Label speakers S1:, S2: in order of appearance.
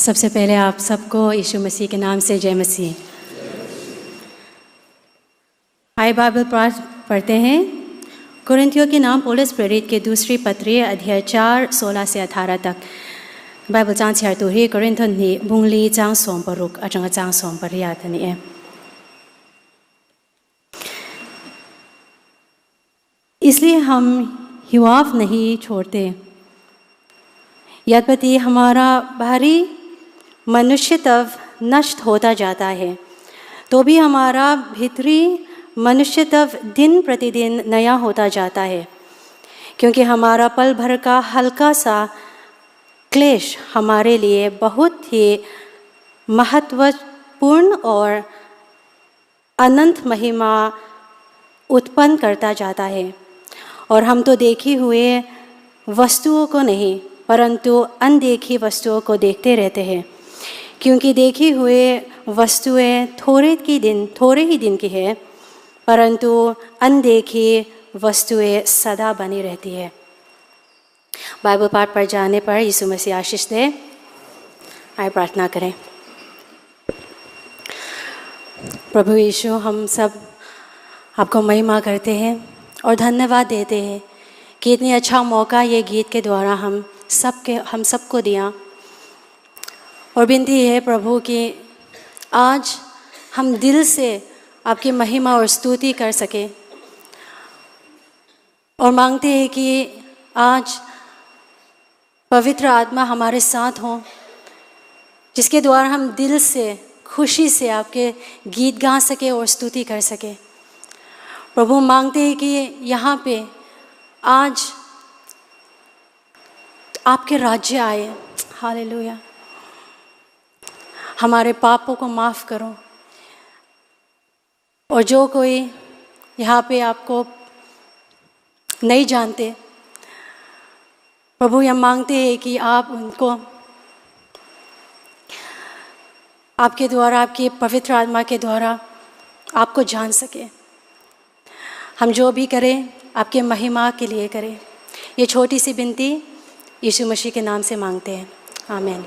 S1: सबसे पहले आप सबको यीशु मसीह के नाम से जय मसीह। आइए बाइबल पाठ पढ़ते हैं। कुरिन्थियों के नाम पौलुस प्रेरित के दूसरी पत्री अध्याय 4 16 से 18 तक। बाइबल 章前讀起 Corinthians 奉理章上不錄啊，整個章上不理啊的呢。इसलिए हम हिवाफ नहीं छोड़ते, यद्यपि हमारा बाहरी मनुष्यत्व नष्ट होता जाता है, तो भी हमारा भीतरी मनुष्यत्व दिन प्रतिदिन नया होता जाता है, क्योंकि हमारा पल भर का हल्का सा क्लेश हमारे लिए बहुत ही महत्वपूर्ण और अनंत महिमा उत्पन्न करता जाता है। और हम तो देखी हुए वस्तुओं को नहीं परंतु अनदेखी वस्तुओं को देखते रहते हैं, क्योंकि देखी हुए वस्तुएं थोड़े ही दिन की है, परंतु अनदेखी वस्तुएं सदा बनी रहती है। बाइबल पाठ पढ़ जाने पर यीशु मसीह आशीष दे। आइए प्रार्थना करें। प्रभु यीशु, हम सब आपको महिमा करते हैं और धन्यवाद देते हैं कि इतनी अच्छा मौका ये गीत के द्वारा हम सबको दिया। और विनती है प्रभु कि आज हम दिल से आपकी महिमा और स्तुति कर सके, और मांगते हैं कि आज पवित्र आत्मा हमारे साथ हो, जिसके द्वारा हम दिल से खुशी से आपके गीत गा सके और स्तुति कर सके। प्रभु मांगते हैं कि यहाँ पे आज आपके राज्य आए। हालेलुया। हमारे पापों को माफ़ करो, और जो कोई यहाँ पे आपको नहीं जानते, प्रभु हम मांगते हैं कि आप उनको आपके द्वारा, आपकी पवित्र आत्मा के द्वारा आपको जान सके। हम जो भी करें आपके महिमा के लिए करें। ये छोटी सी विनती यीशु मसीह के नाम से मांगते हैं। आमीन।